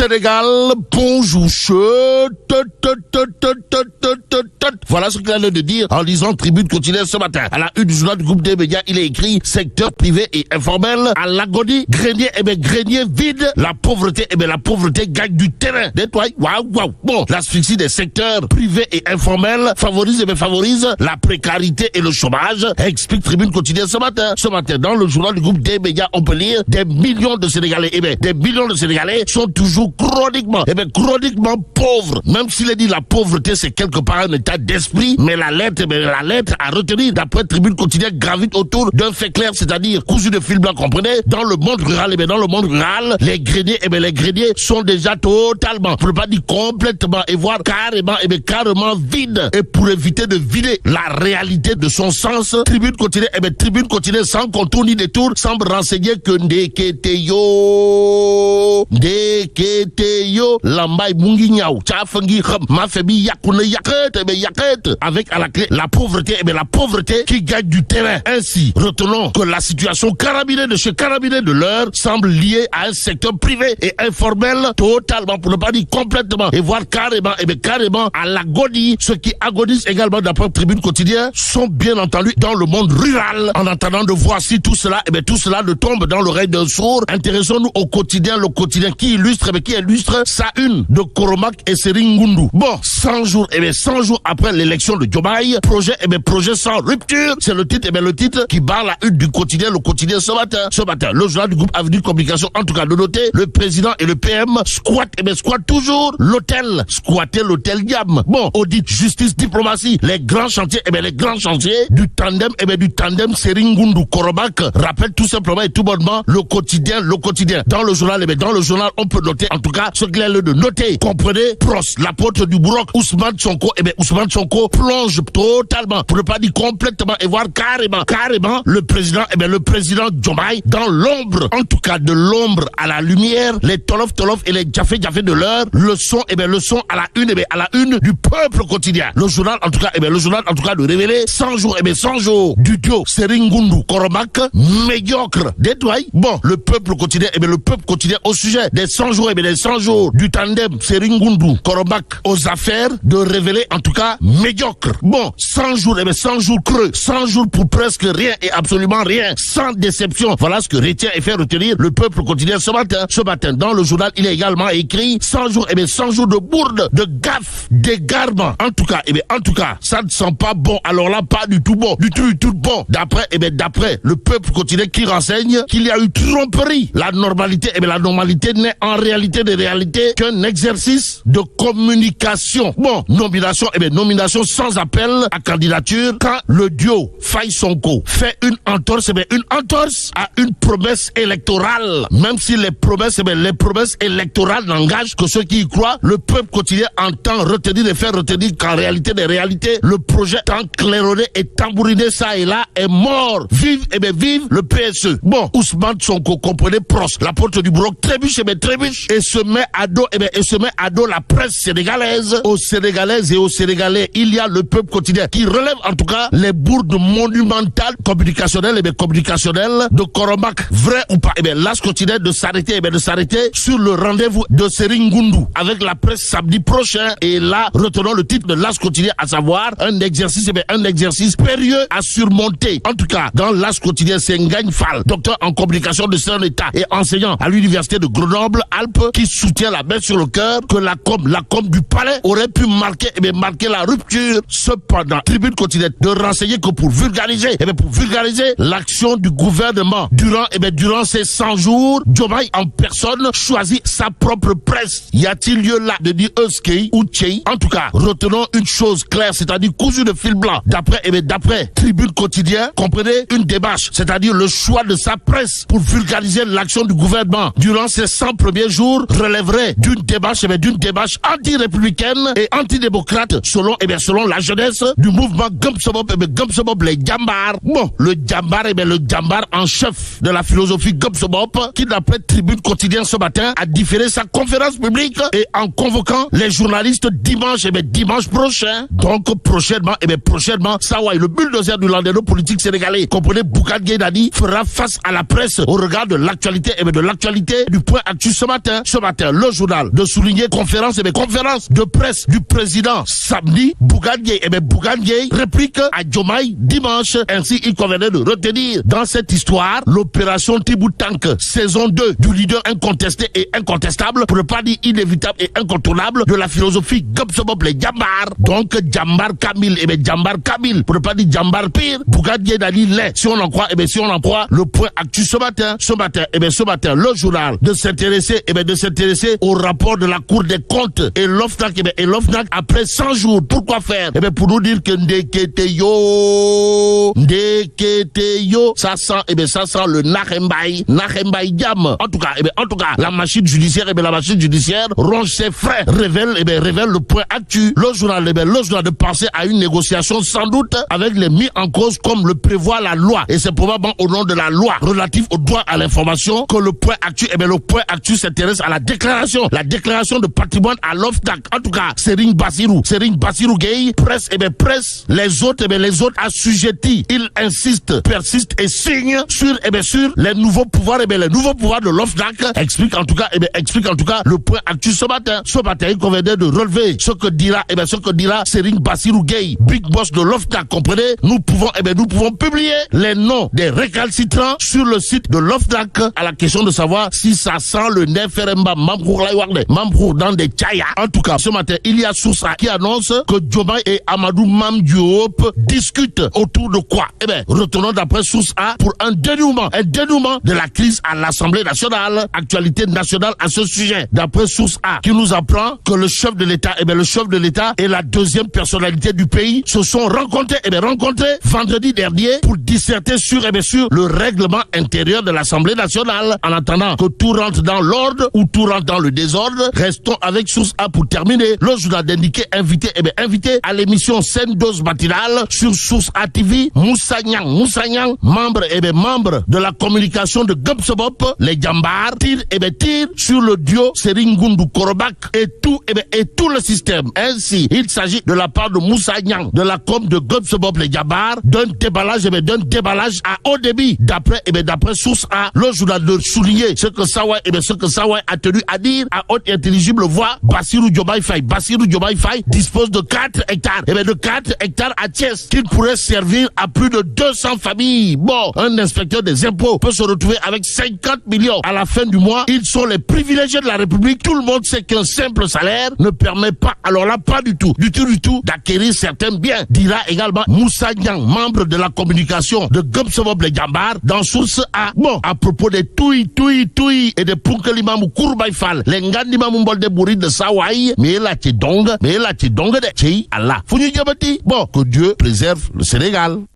Sénégal, bonjour. Voilà ce qu'il a l'air de dire en lisant Tribune quotidienne ce matin. À la une du journal du groupe des médias, il est écrit secteur privé et informel à l'agonie, grenier grenier vide, la pauvreté gagne du terrain. Waouh. Bon, l'asphyxie des secteurs privés et informels favorise la précarité et le chômage, explique Tribune quotidienne ce matin. Ce matin, dans le journal du groupe des médias, on peut lire des millions de Sénégalais. Des millions de Sénégalais sont toujours chroniquement pauvres. Même s'il est dit la pauvreté, c'est quelque part un état d'esprit, mais la lettre à retenir, d'après Tribune quotidienne, gravite autour d'un fait clair, c'est-à-dire cousu de fil blanc, comprenez? Dans le monde rural, les greniers sont déjà totalement, pour ne pas dire complètement, et voire carrément vides. Et pour éviter de vider la réalité de son sens, Tribune quotidienne sans contour ni détour, semble renseigner que Ndeketeyo, Lambay Mungi Niao, Tchafangi Kham, Mafebi Yakune Yaket, avec à la clé la pauvreté, qui gagne du terrain. Ainsi, retenons que la situation carabinée de chez Carabinés de l'heure semble liée à un secteur privé et informel totalement, pour ne pas dire complètement, et voire carrément à l'agonie. Ceux qui agonisent également d'après Tribune quotidienne sont bien entendu dans le monde rural. En attendant de voir si tout cela ne tombe dans l'oreille d'un sourd, intéressons-nous au quotidien, le quotidien qui illustre sa une de Koromak et Seringundu. Bon, 100 jours après l'élection de Diomaye, projet sans rupture, c'est le titre qui barre la une du quotidien, le quotidien ce matin. Le journal du groupe Avenue Communication, en tout cas de noter, le président et le PM squattent toujours squatter l'hôtel Diam. Bon, audit, justice, diplomatie, les grands chantiers du tandem Seringundu Koromak rappellent tout simplement et tout bonnement le quotidien. Dans le journal, on peut noter, en tout cas, ce qu'il y a lieu de noter. Comprenez, Pros, l'apôtre du Bourroc, Ousmane Sonko plonge totalement, pour ne pas dire complètement, et voire carrément, le président Diomaye dans l'ombre. En tout cas, de l'ombre à la lumière, les tolof et les jafé de l'heure, le son à la une du peuple quotidien. Le journal, en tout cas, de révéler 100 jours du duo Seringundu Koromak, médiocre, détoile. Bon, le peuple quotidien, au sujet des 100 jours, du tandem Seringundu Koromak aux affaires, de révéler, en tout cas, médiocre. Bon, 100 jours creux, 100 jours pour presque rien et absolument rien, sans déception. Voilà ce que retient et fait retenir le peuple quotidien ce matin. Dans le journal, il est également écrit 100 jours de bourde, de gaffe, d'égarement. En tout cas, ça ne sent pas bon. Alors là, pas du tout bon, du tout bon. D'après le peuple quotidien qui renseigne qu'il y a eu tromperie. La normalité n'est en réalité des réalités qu'un exercice de communication. Bon, nomination sans appel à candidature quand le duo Faye Sonko fait une entorse à une promesse électorale. Même si les promesses électorales n'engagent que ceux qui y croient, le peuple quotidien entend retenir et faire retenir qu'en réalité des réalités, le projet tant claironné et tambouriné ça et là est mort. Vive le PSE. Bon, Ousmane Sonko, comprenez, Pros, l'apôtre du Bourroc, trébuche et se met à dos la presse sénégalaise. Aux Sénégalaises et aux Sénégalais, il y a le peuple quotidien qui relève en tout cas les bourdes monumentales communicationnelles de Koromak, vrai ou pas. L'As continue de s'arrêter sur le rendez-vous de Seringundu avec la presse samedi prochain. Et là, retenons le titre de l'As quotidien, à savoir un exercice périlleux à surmonter. En tout cas, dans l'As quotidien, c'est Ngagne Fall, docteur en communication de son état et enseignant à l'université de Grenoble-Alpes, qui soutient la main sur le cœur que la com du palais aurait pu marquer la rupture. Cependant, Tribune quotidienne de renseigner que pour vulgariser l'action du gouvernement durant ces 100 jours, Diomaye en personne choisit sa propre presse. Y a-t-il lieu là de dire Euskei ou Tchei? En tout cas, retenons une chose claire, c'est-à-dire cousu de fil blanc. D'après Tribune quotidien, comprenez, une démarche, c'est-à-dire le choix de sa presse pour vulgariser l'action du gouvernement durant ces 100 premiers jours relèverait d'une démarche anti-républicaine et antidémocrate selon la jeunesse du mouvement Gumsobob les Djambar. Bon, le Djambar en chef de la philosophie Gumsobob, qui d'après Tribune quotidien ce matin a différé sa conférence publique et en convoquant les journalistes dimanche prochain. Donc prochainement, ça ouais, le bulldozer du landéno politique sénégalais, comprenez, Boukad Gueye Dani, fera face à la presse au regard de l'actualité du point actu ce matin. ce matin, le journal de souligner conférence de presse du président samedi, Bougane Gueye. Bougane Gueye réplique à Diomaye dimanche. Ainsi, il convenait de retenir dans cette histoire l'opération Tiboutank, saison 2 du leader incontesté et incontestable, pour ne pas dire inévitable et incontournable, de la philosophie Gobsobob les Djambar. Donc, Djambar Kamil, Djambar Kamil, pour ne pas dire Djambar pire. Bougane Gueye Dali l'est. Si on en croit, le point actu ce matin, le journal de s'intéresser, au rapport de la Cour des comptes et l'OFNAC, après 100 jours. Pourquoi faire? Pour nous dire que Ndekete yo, ça sent le Nahembaï Diam. En tout cas, la machine judiciaire, ronge ses freins, révèle le point actu. Le journal de penser à une négociation sans doute avec les mis en cause comme le prévoit la loi. Et c'est probablement au nom de la loi relative au droit à l'information que le point actu, s'intéresse à la déclaration de patrimoine à l'OFNAC. En tout cas, Serigne Bassirou Gueye presse, les autres assujettis. Il persiste et signe sur les nouveaux pouvoirs, de l'OFNAC. Explique en tout cas le point actu ce matin. Il convenait de relever ce que dira Serigne Bassirou Gueye, big boss de l'OFNAC, comprenez? Nous pouvons publier les noms des récalcitrants sur le site de l'OFNAC à la question de savoir si ça sent le Neferemba Mambour dans des Tchaya. En tout cas, ce matin, il y a source qui annonce que Diomaye et Amadou Mame Diop discutent autour de quoi? Retenons d'après source A pour un dénouement de la crise à l'Assemblée nationale. Actualité nationale à ce sujet. D'après source A qui nous apprend que le chef de l'État et la deuxième personnalité du pays se sont rencontrés vendredi dernier pour disserter sur le règlement intérieur de l'Assemblée nationale. En attendant que tout rentre dans l'ordre ou tout rentre dans le désordre, restons avec source A pour terminer. Le journal d'indiquer invité à l'émission Scène Dose matinale sur Source A TV, Moussa Niang, membre de la communication de Gobsobop, les Djambar, tire sur le duo Serigne Goundou Korobak et tout le système. Ainsi, il s'agit de la part de Moussa Niang, de la com de Gobsobop, les Djambar, d'un déballage à haut débit. D'après source A, le journal de souligner ce que Sawai a tenu à dire à haute et intelligible voix. Bassirou Diomaye Faye dispose de 4 hectares. De 4 hectares à Thiès, qui pourrait servir à plus de 200 familles. Bon, un inspecteur des impôts peut se retrouver avec 50 millions à la fin du mois. Ils sont les privilégiés de la République. Tout le monde sait qu'un simple salaire ne permet pas, alors là, pas du tout, d'acquérir certains biens. Dira également Moussa Niang, membre de la communication de Gobsobob les Djambar, dans source A. Bon, à propos des Toui et des Punkelimamou Kourbaïfal, les Ngandimamou Mbolde Bouri de Sawai, mais là, tu dongue de Tchei Allah. Bon, que Dieu préserve le Sénégal.